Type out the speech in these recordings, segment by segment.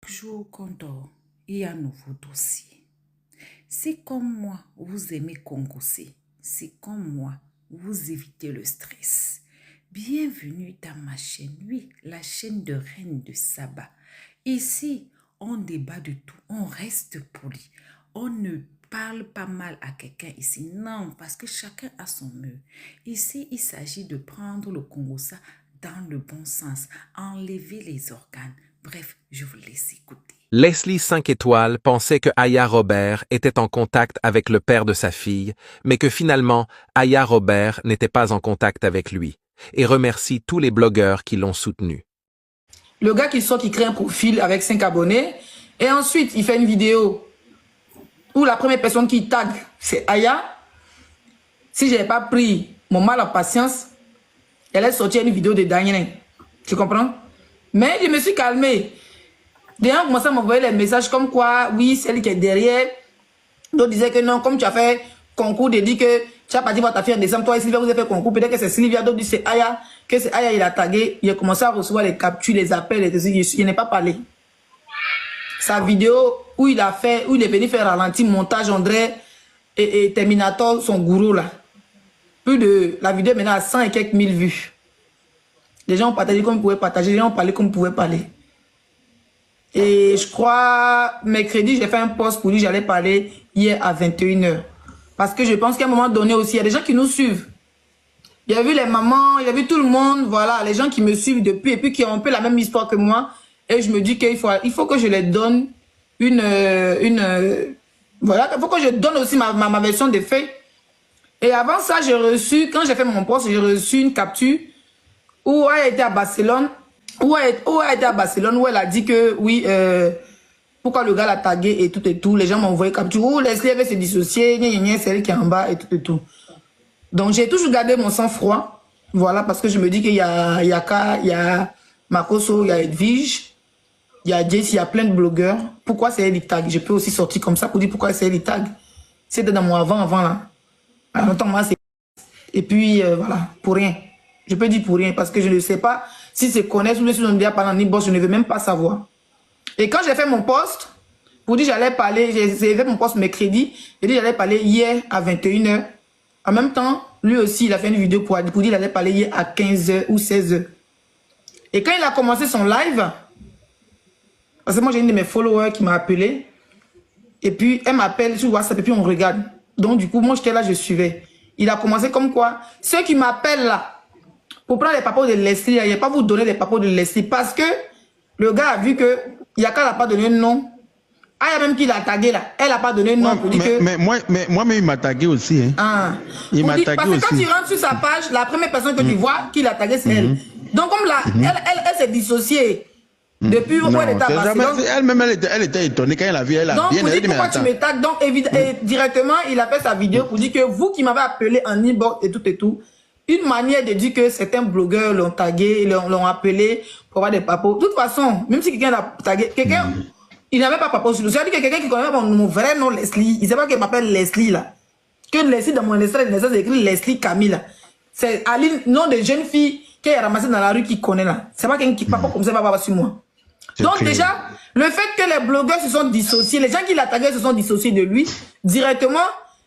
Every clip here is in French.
Jour Condor, il y a un nouveau dossier. Si comme moi, vous aimez congosser, si comme moi, vous évitez le stress, bienvenue dans ma chaîne, oui, la chaîne de Reine de Saba. Ici, on débat de tout, on reste poli, on ne parle pas mal à quelqu'un ici, non, parce que chacun a son mur. Ici, il s'agit de prendre le Congossa dans le bon sens, enlever les organes. Bref, je vous laisse écouter. Leslie 5 étoiles pensait que Aya Robert était en contact avec le père de sa fille, mais que finalement, Aya Robert n'était pas en contact avec lui, et remercie tous les blogueurs qui l'ont soutenu. Le gars qui sort, qui crée un profil avec 5 abonnés, et ensuite, il fait une vidéo où la première personne qui tag, c'est Aya. Si je n'avais pas pris mon mal en patience, elle est sortie une vidéo de Daniel. Tu comprends? Mais je me suis calmé. Des gens commençaient à m'envoyer les messages comme quoi, oui, c'est elle qui est derrière. D'autres disaient que non, comme tu as fait concours, de dire que tu as parti voir ta fille en décembre, toi et Sylvia, vous avez fait concours, peut-être que c'est Sylvia, d'autres disent que c'est Aya, il a tagué. Il a commencé à recevoir les captures, les appels, il n'est pas parlé. Sa vidéo où il a fait, où il est venu faire ralenti, montage, André et Terminator, son gourou là. Plus de, la vidéo est maintenant à 100 et quelques mille vues. Les gens ont partagé comme ils pouvaient partager, les gens ont parlé comme ils pouvaient parler. Et je crois, mercredi, j'ai fait un post pour lui, j'allais parler hier à 21h. Parce que je pense qu'à un moment donné aussi, il y a des gens qui nous suivent. Il y a vu les mamans, il y a vu tout le monde, voilà, les gens qui me suivent depuis et puis qui ont un peu la même histoire que moi. Et je me dis qu'il faut que je les donne voilà, il faut que je donne aussi ma version des faits. Et avant ça, j'ai reçu, quand j'ai fait mon post, j'ai reçu une capture où elle était à Barcelone. Où elle était à Barcelone, où elle a dit que oui, pourquoi le gars l'a tagué et tout. Les gens m'ont envoyé capture. Où Leslie avait se dissocier, c'est elle qui est en bas et tout. Donc j'ai toujours gardé mon sang-froid. Voilà, parce que je me dis qu'il y a Makoso, il y a Edwige, il y a Jess, il y a plein de blogueurs. Pourquoi c'est elle qui tag? Je peux aussi sortir comme ça pour dire pourquoi c'est elle qui tag. C'était dans mon avant là. À longtemps, moi, c'est. Et puis, voilà, pour rien. Je peux dire pour rien, parce que je ne sais pas si se connaissent ou si on dit pendant ni boss, je ne veux même pas savoir. Et quand j'ai fait mon post, pour dire j'allais parler, j'ai fait mon post mercredi, j'ai dit j'allais parler hier à 21h. En même temps, lui aussi, il a fait une vidéo pour dire qu'il allait parler hier à 15h ou 16h. Et quand il a commencé son live, parce que moi j'ai une de mes followers qui m'a appelé, et puis elle m'appelle sur WhatsApp et puis on regarde. Donc du coup, moi j'étais là, je suivais. Il a commencé comme quoi, ceux qui m'appellent là, pour prendre les papos de Leslie, il n'y a pas vous donner les papos de Leslie parce que le gars a vu que Yaka n'a pas donné de nom. Ah, il y a même qui l'a tagué là. Elle n'a pas donné de nom pour dire que. Mais moi, il m'a tagué aussi. Hein. Ah. Il m'a tagué parce que quand aussi. tu rentres sur sa page, la première personne que tu vois qui l'a tagué, c'est elle. Donc, comme là, elle s'est dissociée. Depuis où elle était à Barcelone. Elle-même, elle était étonnée quand elle a vu. Elle a donc, bien pour dire pourquoi tu me tagues. Donc, directement, il a fait sa vidéo pour dire que vous qui m'avez appelé en inbox et tout. Une manière de dire que certains blogueurs l'ont tagué, l'ont appelé pour avoir des papos. De toute façon, même si quelqu'un l'a tagué, quelqu'un, il n'avait pas papos sur lui. C'est-à-dire que quelqu'un qui connaît pas mon vrai nom, Leslie, il ne sait pas qu'il m'appelle Leslie là. Que Leslie, dans mon extrait de naissance, c'est écrit Leslie Camille là. C'est Aline, nom de jeune fille qui est ramassée dans la rue qui connaît là. C'est pas quelqu'un qui papo comme ça va avoir sur moi. Donc clair. déjà, le fait que les blogueurs se sont dissociés, les gens qui l'ont tagué se sont dissociés de lui, directement,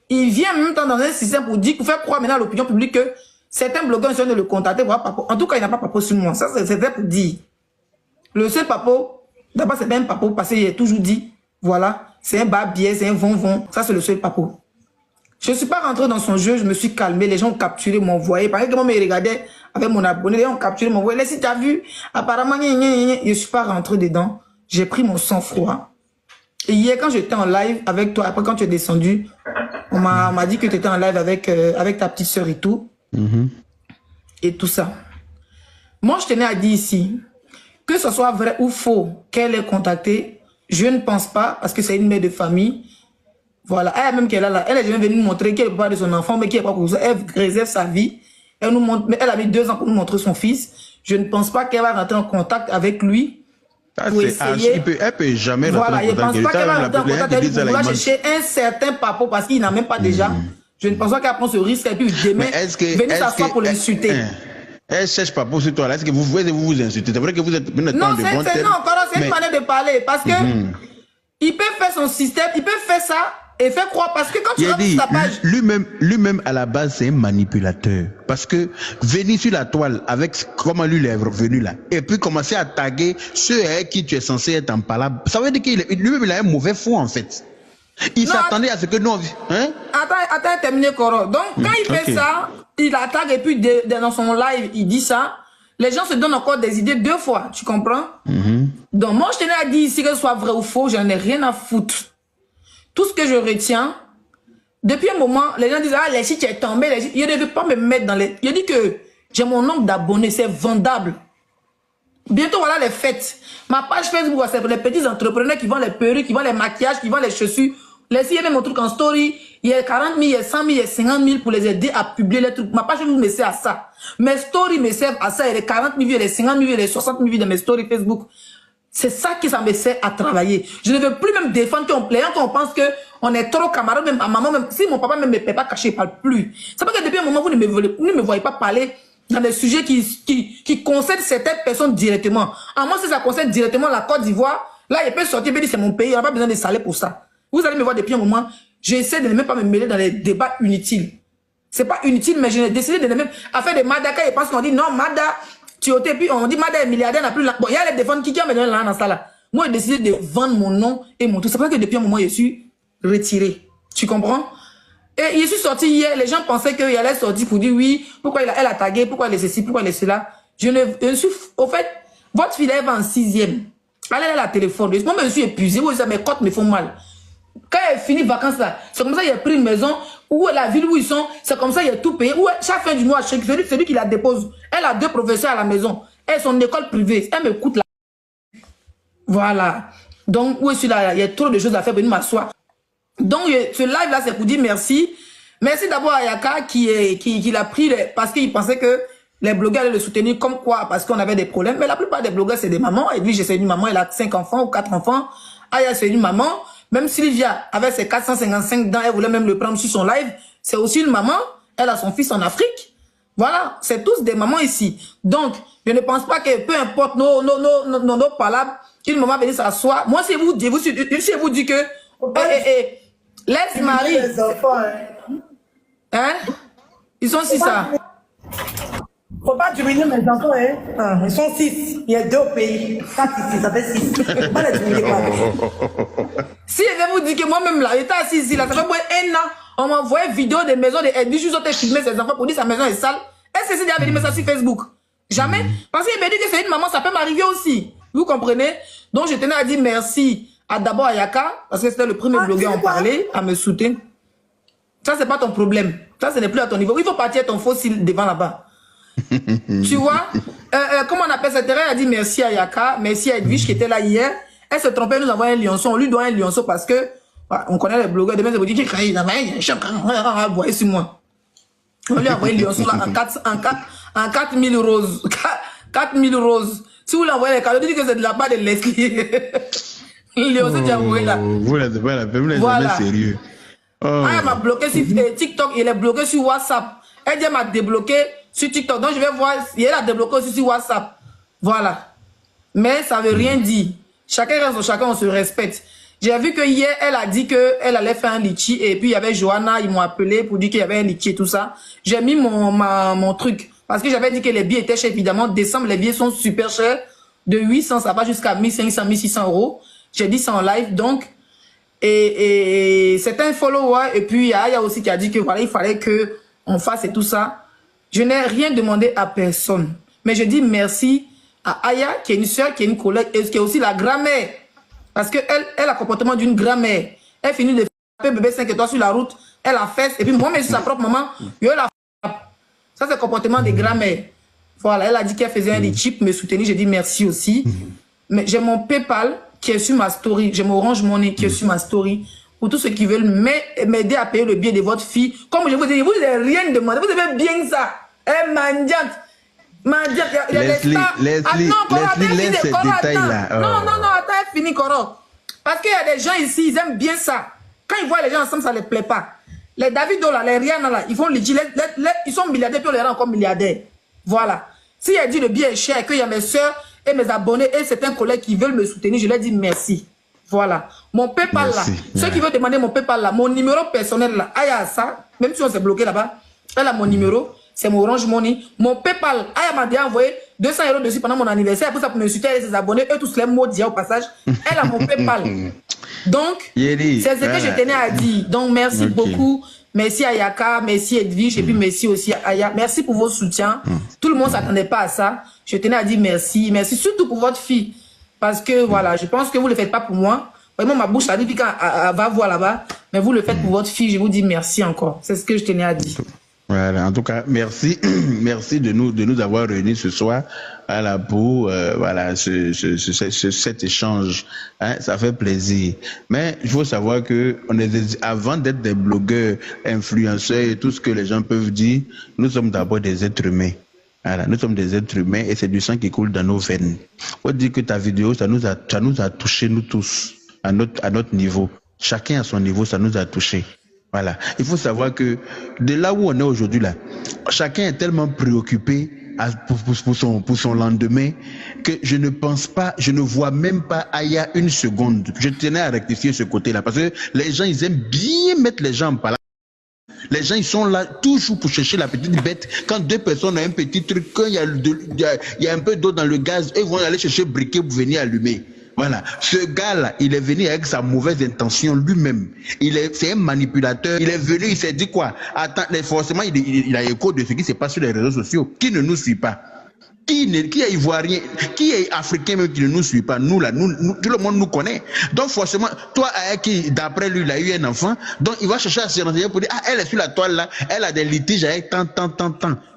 il vient en même temps dans un système pour dire, pour faire croire maintenant à l'opinion publique que certains blogueurs sont de le contacter. Voilà, papo. En tout cas, il n'a pas papo sur moi. Ça, c'est pour dire. Le seul papo, d'abord, c'est bien un papo parce qu'il a toujours dit, voilà, c'est un barbier, c'est un von-von. Ça, c'est le seul papo. Je ne suis pas rentré dans son jeu, je me suis calmé. Les gens ont capturé, m'ont envoyé. Par exemple, moi, je regardais avec mon abonné, les gens ont capturé, m'ont envoyé. Si tu as vu, apparemment, je ne suis pas rentré dedans. J'ai pris mon sang-froid. Et hier, quand j'étais en live avec toi, après, quand tu es descendu, on m'a dit que tu étais en live avec ta petite soeur et tout. Et tout ça. Moi, je tenais à dire ici, que ce soit vrai ou faux qu'elle ait contacté, je ne pense pas, parce que c'est une mère de famille. Voilà, elle même qu'elle a là, elle est jamais venue nous montrer qu'elle est pas de son enfant, mais qu'elle est pas comme ça, elle réserve sa vie. Elle nous montre, mais elle a mis 2 ans pour nous montrer son fils. Je ne pense pas qu'elle va rentrer en contact avec lui. Pour essayer. Elle peut jamais voilà, rentrer en contact. Je ne pense pas qu'elle va rentrer en contact avec lui pour vouloir chercher un certain papo parce qu'il n'a même pas déjà. Je ne pense pas qu'elle prend ce risque et puis demain, venir s'asseoir pour l'insulter. Elle cherche pas pour sur toi là. Est-ce que vous insultez? C'est vrai que vous êtes bien Non, de bon c'est terme, une mais- manière de parler. Parce que il peut faire son système, il peut faire ça et faire croire. Parce que quand tu Il a rentres dit, sur sa page, lui-même à la base, c'est un manipulateur. Parce que venir sur la toile avec comment lui il est revenu là, et puis commencer à taguer ceux avec qui tu es censé être en palabre, ça veut dire qu'il lui-même il a un mauvais fond en fait. Il Non, s'attendait à ce que nous, hein? attends, terminer, Koro. Donc, quand il fait ok. ça, il attaque et puis dans son live, il dit ça. Les gens se donnent encore des idées 2 fois, tu comprends? Donc, moi, je tenais à dire ici que ce soit vrai ou faux, j'en ai rien à foutre. Tout ce que je retiens, depuis un moment, les gens disent, ah, les sites, tu es tombé, les sites. Il ne devait pas me mettre dans les... Il dit que j'ai mon nombre d'abonnés, c'est vendable. Bientôt, voilà les fêtes. Ma page Facebook, c'est pour les petits entrepreneurs qui vendent les perruques, qui vendent les maquillages, qui vendent les chaussures. Laissez même mon truc en story. Il y a 40 000, il y a 100 000, il y a 50 000 pour les aider à publier les trucs. Ma page Facebook me sert à ça. Mes stories me servent à ça. Il y a les 40 000 vues, il y a les 50 000 vues, il y a les 60 000 vues dans mes stories Facebook. C'est ça qui ça me sert à travailler. Je ne veux plus même défendre les gens qu'on pense que on est trop camarades, même à maman, même si mon papa même me paie pas caché, il parle plus. C'est parce que depuis un moment, vous ne me voyez pas parler dans des sujets qui concernent certaines personnes directement. À moi, si ça concerne directement la Côte d'Ivoire, là, il peut sortir et dire c'est mon pays, il n'y a pas besoin de salaire pour ça. Vous allez me voir depuis un moment, j'essaie de ne même pas me mêler dans les débats inutiles. C'est pas inutile, mais j'ai décidé de ne même faire des Madaka et parce qu'on dit non, Mada, tu ôtes, puis on dit Mada est milliardaire, n'a plus la... Bon, il y a les défendre qui a me donné dans ça là. Moi, j'ai décidé de vendre mon nom et mon tout. C'est pour ça que depuis un moment, je suis retiré. Tu comprends? Et je suis sorti hier, les gens pensaient qu'il allait sortir pour dire oui, pourquoi elle a tagué, pourquoi elle est ceci, pourquoi elle est cela. Je suis, au fait, votre fille elle va en 6e. Elle a la téléphone. Moi, je suis épuisé, moi, mes côtes me font mal. Quand elle finit vacances là, c'est comme ça il a pris une maison, où la ville où ils sont, c'est comme ça il a tout payé, où chaque fin du mois, celui qui la dépose, elle a 2 professeurs à la maison, elle son école privée, elle me coûte la... Voilà. Donc, où je suis là, il y a trop de choses à faire, venir m'asseoir. Donc, ce live là, c'est pour dire merci. Merci d'abord à Yaka qui l'a pris parce qu'il pensait que les blogueurs allaient le soutenir comme quoi, parce qu'on avait des problèmes. Mais la plupart des blogueurs, c'est des mamans. Et lui, j'ai une maman, elle a 5 enfants ou 4 enfants. Aya, c'est une maman. Même Sylvia, avec ses 455 dents, elle voulait même le prendre sur son live. C'est aussi une maman. Elle a son fils en Afrique. Voilà. C'est tous des mamans ici. Donc, je ne pense pas que peu importe nos palabres, une maman venir s'asseoir. Moi, si vous dit que, laisse Marie. Les enfants, Hein? Ils sont 6 ça. Faut pas diminuer mes enfants, hein. Ah, ils sont 6. Il y a 2 au pays. 4 ici, ça fait 6. Faut pas les diminuer, quoi. Si je vais vous dire que moi-même là, j'étais assis ici, là, ça fait moins 1 an, on m'a envoyé vidéo des maisons de Edwige, juste ont filmé ses enfants pour dire que sa maison est sale. Est-ce que c'est déjà venu mettre ça sur Facebook? Jamais. Parce qu'il m'a dit que c'est une maman, ça peut m'arriver aussi. Vous comprenez? Donc je tenais à dire merci à d'abord à Yaka, parce que c'était le premier blogueur à en parler, à me soutenir. Ça, c'est pas ton problème. Ça, ce n'est plus à ton niveau. Il faut partir ton fossile devant là-bas. Tu vois? Comment on appelle ça? Elle a dit merci à Yaka, merci à Edwige qui était là hier. Elle se trompait, nous avons un lionceau. On lui doit un lionceau parce que on connaît les blogueurs. Demain, c'est vous dire qu'il a un choc. Voyez sur moi. On lui a envoyé le lionceau là en 4 000 roses. 4 000 roses. Si vous l'envoyez les cadeaux, dites que c'est de la part de Leslie. Le lionceau, tu as envoyé là. Vous les Voilà. avez sérieux. Oh. Elle m'a bloqué sur TikTok, il est bloqué sur WhatsApp. Elle dit elle m'a débloqué sur TikTok. Donc je vais voir, elle a débloqué aussi sur WhatsApp. Voilà. Mais ça veut rien dire. Chacun reste chacun, on se respecte. J'ai vu que hier, elle a dit qu'elle allait faire un litchi. Et puis il y avait Johanna, ils m'ont appelé pour dire qu'il y avait un litchi et tout ça. J'ai mis mon truc. Parce que j'avais dit que les billets étaient chers, évidemment. Décembre, les billets sont super chers. De 800, ça va jusqu'à 1500, 1600 euros. J'ai dit ça en live. Donc, et c'est un follower. Et puis, il y a aussi qui a dit que voilà, il fallait que on fasse et tout ça. Je n'ai rien demandé à personne. Mais je dis merci à Aya, qui est une soeur, qui est une collègue, et qui est aussi la grand-mère. Parce qu'elle a le comportement d'une grand-mère. Elle finit de frapper bébé 5 étoiles sur la route. Elle a fesse. Et puis moi, mais sur sa propre maman, je la frappe. Ça, c'est le comportement des grand-mères. Voilà, elle a dit qu'elle faisait un des chips, me soutenir. J'ai dit merci aussi. Mais j'ai mon PayPal qui est sur ma story. J'ai mon Orange Money qui est sur ma story. Pour tous ceux qui veulent m'aider à payer le billet de votre fille. Comme je vous dis, vous n'avez rien demandé. Vous avez bien ça. Eh, mendiante. Mendiante. Leslie, laisse ces détails-là. Non, attends, elle finit, Coro. Parce qu'il y a des gens ici, ils aiment bien ça. Quand ils voient les gens ensemble, ça ne les plaît pas. Les Davido, là, les Rihanna, là, ils font les ils sont milliardaires, puis on les rend encore milliardaires. Voilà. Si elle dit le billet est cher, qu'il y a mes soeurs et mes abonnés et certains collègues qui veulent me soutenir, je leur dis merci. Voilà. Mon PayPal là, ceux qui veulent demander mon PayPal là, mon numéro personnel là, Aya a ça, même si on s'est bloqué là-bas, elle a mon numéro, c'est mon Orange Money. Mon PayPal, Aya m'a déjà envoyé 200 € dessus pendant mon anniversaire, pour ça pour me soutenir et ses abonnés, eux tous les mots d'hier au passage. Elle a mon PayPal. Donc, c'est ce que je tenais à dire. Donc, merci beaucoup. Merci à Yaka, merci Edwige, et puis merci aussi à Aya. Merci pour vos soutiens. Tout le monde ne s'attendait pas à ça. Je tenais à dire merci. Merci surtout pour votre fille. Parce que, voilà, je pense que vous ne le faites pas pour moi. Vraiment, ma bouche a dit qu'elle va voir là-bas. Mais vous le faites pour votre fille. Je vous dis merci encore. C'est ce que je tenais à dire. Voilà, en tout cas, merci, merci de nous avoir réunis ce soir, voilà, pour voilà cet échange, hein, ça fait plaisir. Mais il faut savoir que avant d'être des blogueurs, influenceurs et tout ce que les gens peuvent dire, nous sommes d'abord des êtres humains. Voilà, nous sommes des êtres humains et c'est du sang qui coule dans nos veines. Faut dire que ta vidéo, ça nous a touché nous tous à notre niveau. Chacun à son niveau, ça nous a touché. Voilà. Il faut savoir que de là où on est aujourd'hui là, chacun est tellement préoccupé pour son lendemain que je ne pense pas, je ne vois même pas Aya une seconde. Je tenais à rectifier ce côté-là parce que les gens, ils aiment bien mettre les gens en palabre. Les gens, ils sont là toujours pour chercher la petite bête. Quand deux personnes ont un petit truc, quand il y a un peu d'eau dans le gaz, eux vont aller chercher briquet pour venir allumer. Voilà, ce gars-là, il est venu avec sa mauvaise intention lui-même. C'est un manipulateur. Il est venu, il s'est dit quoi? Attends, forcément, il a écho de ce qui se passe sur les réseaux sociaux. Qui ne nous suit pas? Qui est ivoirien, qui est africain même qui ne nous suit pas? Nous là, tout le monde nous connaît. Donc forcément, toi qui d'après lui, il a eu un enfant, donc il va chercher à se renseigner pour dire ah elle est sur la toile là, elle a des litiges avec tant.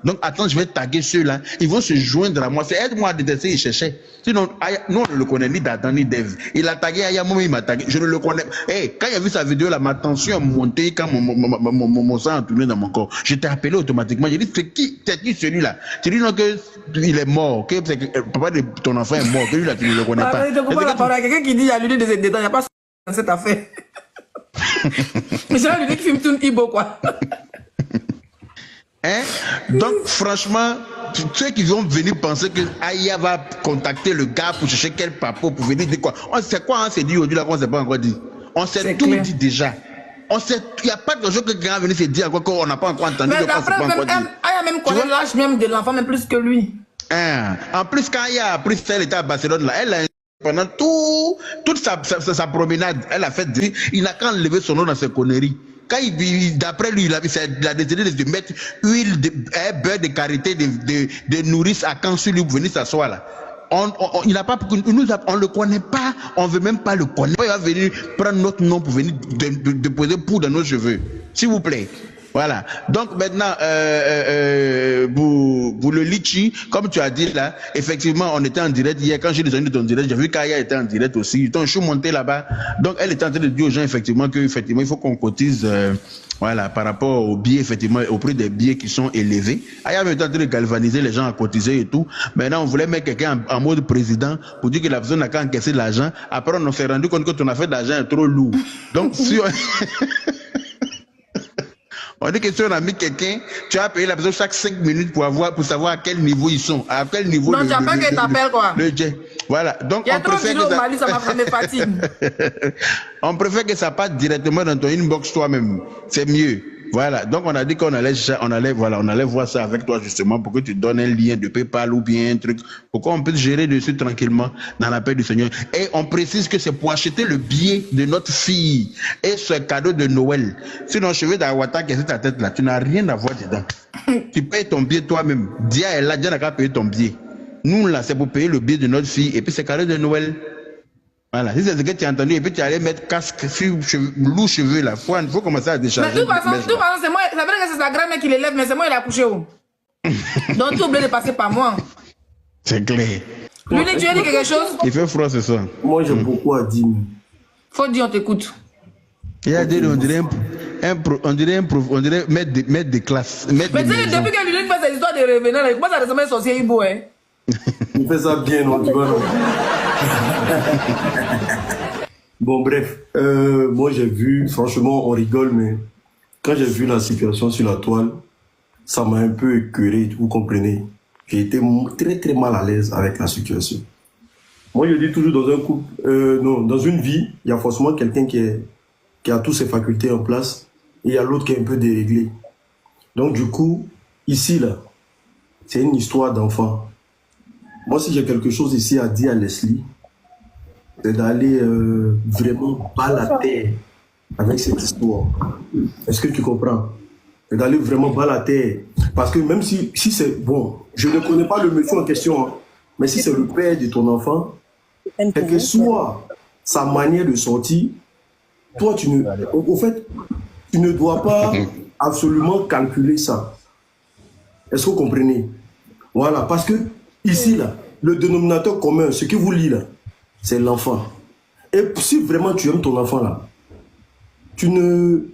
Donc attends, je vais taguer ceux-là. Ils vont se joindre à moi. C'est aide-moi à détester, il cherchait. Sinon, nous on ne le connaît ni d'Adam ni d'Ève. Il a tagué Aya, moi il m'a tagué. Je ne le connais. Hey, quand il a vu sa vidéo là, ma tension a monté quand mon sang a tourné dans mon corps. J'étais appelé automatiquement. J'ai dit c'est qui celui-là? Tu dis non que il est mort, que papa de ton enfant est mort, que lui là tu ne le connais pas. Je comprends la parole. Quelqu'un qui dit il y a l'unique de cette détails, il n'y a pas dans cette affaire. Mais c'est l'unique qui filme tout Ibo quoi. Hein? Donc franchement, ceux qui vont venir penser que Aya va contacter le gars pour chercher quel papo pour venir dire quoi. On sait quoi, on s'est dit aujourd'hui là qu'on ne s'est pas encore dit. On s'est tout dit déjà. Il n'y a pas de chose que quelqu'un va venir se dire encore qu'on n'a pas encore entendu. Mais d'après même, Aya même connaît l'âge même de l'enfant même plus que lui. Hein? En plus quand Aya a pris celle était à Barcelone là, elle a pendant toute sa promenade, elle a fait, il n'a qu'à enlever son nom dans ses conneries. Quand d'après lui, il a décidé de mettre beurre de karité de nourrice à Caen sur lui pour venir s'asseoir là. Il n'a pas, on le connaît pas, on veut même pas le connaître. Il va venir prendre notre nom pour venir déposer poudre dans nos cheveux. S'il vous plaît. Voilà. Donc maintenant, pour le litchi, comme tu as dit là, effectivement, on était en direct hier. Quand j'ai les amis de ton direct, j'ai vu qu'Aya était en direct aussi. Donc je suis monté là-bas. Donc elle était en train de dire aux gens effectivement il faut qu'on cotise. Voilà, par rapport aux billets, effectivement, au prix des billets qui sont élevés. Aya était en train de galvaniser les gens à cotiser et tout. Maintenant, on voulait mettre quelqu'un en mode président pour dire que la personne n'a qu'à encaisser de l'argent. Après, on s'est rendu compte que ton affaire d'argent est trop lourd. Donc, si on dit que si on a mis quelqu'un, tu as payé la personne chaque 5 minutes pour savoir à quel niveau ils sont. À quel niveau non, tu n'as pas qu'elle t'appelle quoi. Voilà. Donc, il y a trop de vidéos au Mali, ça m'a fait fatigue. On préfère que ça passe directement dans ton inbox toi-même. C'est mieux. Voilà. Donc, on a dit qu'on allait voir ça avec toi justement pour que tu donnes un lien de PayPal ou bien un truc pour qu'on puisse gérer dessus tranquillement dans la paix du Seigneur. Et on précise que c'est pour acheter le billet de notre fille et ce cadeau de Noël. Sinon, cheveux d'Awata qui est sur ta tête là, tu n'as rien à voir dedans. Tu payes ton billet toi-même. Dia est là, Dia n'a qu'à payer ton billet. Nous là, c'est pour payer le billet de notre fille et puis c'est cadeau de Noël. Voilà, si c'est ce que tu as entendu, et puis tu allais mettre casque sur loup cheveux là, il faut commencer à décharger. Mais de toute façon, c'est moi, ça veut dire que c'est sa grand-mère qui l'élève, mais c'est moi qui l'a couché où. Donc tu oublies de passer par moi. C'est clair. L'unique, tu as dit quelque chose? Il fait froid ce soir. Moi j'ai beaucoup à dire. Faut dire, on t'écoute. Il a dit, on dirait maître de classe. Mais tu sais, depuis que l'unique fait ses histoires de revenants, il commence à ressembler à un sorcier Ibo, hein. Il fait ça bien, non, tu vois, non. Bon, bref, moi j'ai vu, franchement, on rigole, mais quand j'ai vu la situation sur la toile, ça m'a un peu écœuré, vous comprenez. j'ai été très très mal à l'aise avec la situation. Moi, je dis toujours dans un couple, non, dans une vie, il y a forcément quelqu'un qui a toutes ses facultés en place et il y a l'autre qui est un peu déréglé. Donc, du coup, ici, là, c'est une histoire d'enfant. Moi, si j'ai quelque chose ici à dire à Leslie, c'est d'aller vraiment bas la terre avec cette histoire. Est-ce que tu comprends? C'est d'aller vraiment bas la terre. Parce que même si c'est... Bon, je ne connais pas le monsieur en question, hein, mais si c'est le père de ton enfant, quelle que soit sa manière de sortir, toi, au fait, tu ne dois pas absolument calculer ça. Est-ce que vous comprenez? Voilà, parce que ici, là, le dénominateur commun, ce qui vous lie là, c'est l'enfant. Et si vraiment tu aimes ton enfant là, tu ne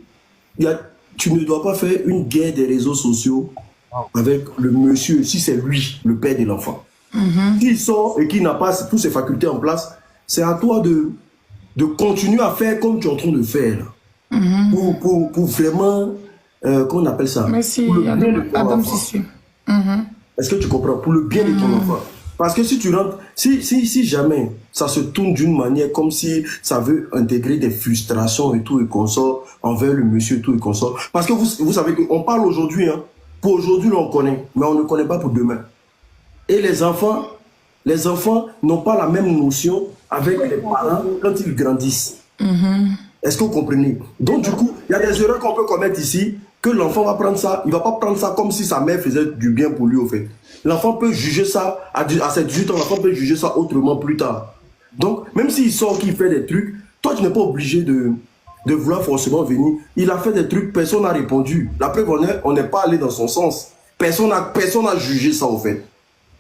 dois pas faire une guerre des réseaux sociaux avec le monsieur, si c'est lui, le père de l'enfant. S'il sort et qu'il n'a pas toutes ses facultés en place, c'est à toi de continuer à faire comme tu es en train de faire. Pour vraiment, comment on appelle ça? Merci, Pour le bien de ton Adam enfant. Sissu. Est-ce que tu comprends? Pour le bien de ton enfant. Parce que si tu rentres, si jamais ça se tourne d'une manière comme si ça veut intégrer des frustrations et tout et qu'on sort envers le monsieur et tout et qu'on sort. Parce que vous savez qu'on parle aujourd'hui, hein. Pour aujourd'hui, on connaît, mais on ne connaît pas pour demain. Et les enfants n'ont pas la même notion avec les parents quand ils grandissent. Est-ce que vous comprenez? Donc du coup, il y a des erreurs qu'on peut commettre ici, que l'enfant va prendre ça, il ne va pas prendre ça comme si sa mère faisait du bien pour lui au fait. L'enfant peut juger ça, à ses 18 ans, l'enfant peut juger ça autrement plus tard. Donc, même s'il sort, qu'il fait des trucs, toi tu n'es pas obligé de vouloir forcément venir. Il a fait des trucs, personne n'a répondu. La preuve, on n'est pas allé dans son sens. Personne n'a jugé ça au fait.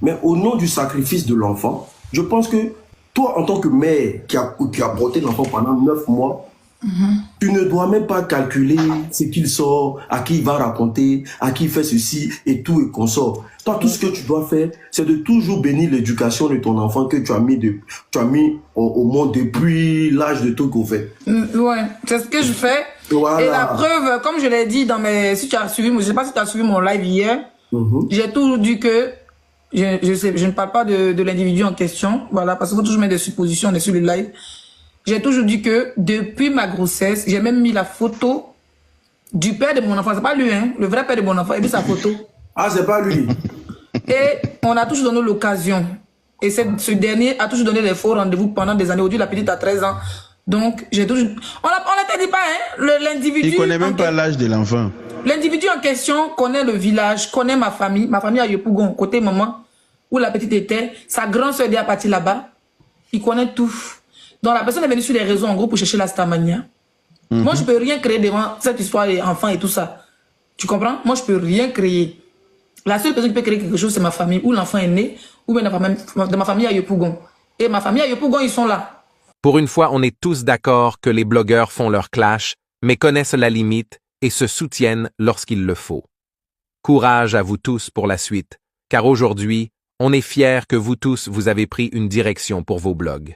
Mais au nom du sacrifice de l'enfant, je pense que toi, en tant que mère qui a porté l'enfant pendant 9 mois, tu ne dois même pas calculer ce qu'il sort, à qui il va raconter, à qui il fait ceci et tout et qu'on sort. Toi, tout ce que tu dois faire, c'est de toujours bénir l'éducation de ton enfant que tu as mis au monde depuis l'âge de tout qu'on fait. Ouais, c'est ce que je fais. Voilà. Et la preuve, comme je l'ai dit si tu as suivi, je sais pas si tu as suivi mon live hier, j'ai toujours dit que je ne parle pas de l'individu en question, voilà, parce qu'il faut toujours mettre des suppositions sur le live. J'ai toujours dit que depuis ma grossesse, j'ai même mis la photo du père de mon enfant. C'est pas lui, hein, le vrai père de mon enfant, et puis sa photo. Ah, c'est pas lui. Et on a toujours donné l'occasion. Et ce dernier a toujours donné des faux rendez-vous pendant des années. Aujourd'hui, la petite a 13 ans. Donc, j'ai toujours... On ne te dit pas, hein, l'individu... Il connaît même pas l'âge de l'enfant. L'individu en question connaît le village, connaît ma famille à Yopougon, côté maman, où la petite était. Sa grande soeur est partie là-bas. Il connaît tout. Donc la personne est venue sur les réseaux en gros pour chercher la Starmania. Moi, je peux rien créer devant cette histoire des enfants et tout ça. Tu comprends? Moi, je peux rien créer. La seule personne qui peut créer quelque chose, c'est ma famille, où l'enfant est né, ou bien de ma famille à Yopougon. Et ma famille à Yopougon, ils sont là. Pour une fois, on est tous d'accord que les blogueurs font leur clash, mais connaissent la limite et se soutiennent lorsqu'il le faut. Courage à vous tous pour la suite, car aujourd'hui, on est fiers que vous tous vous avez pris une direction pour vos blogs.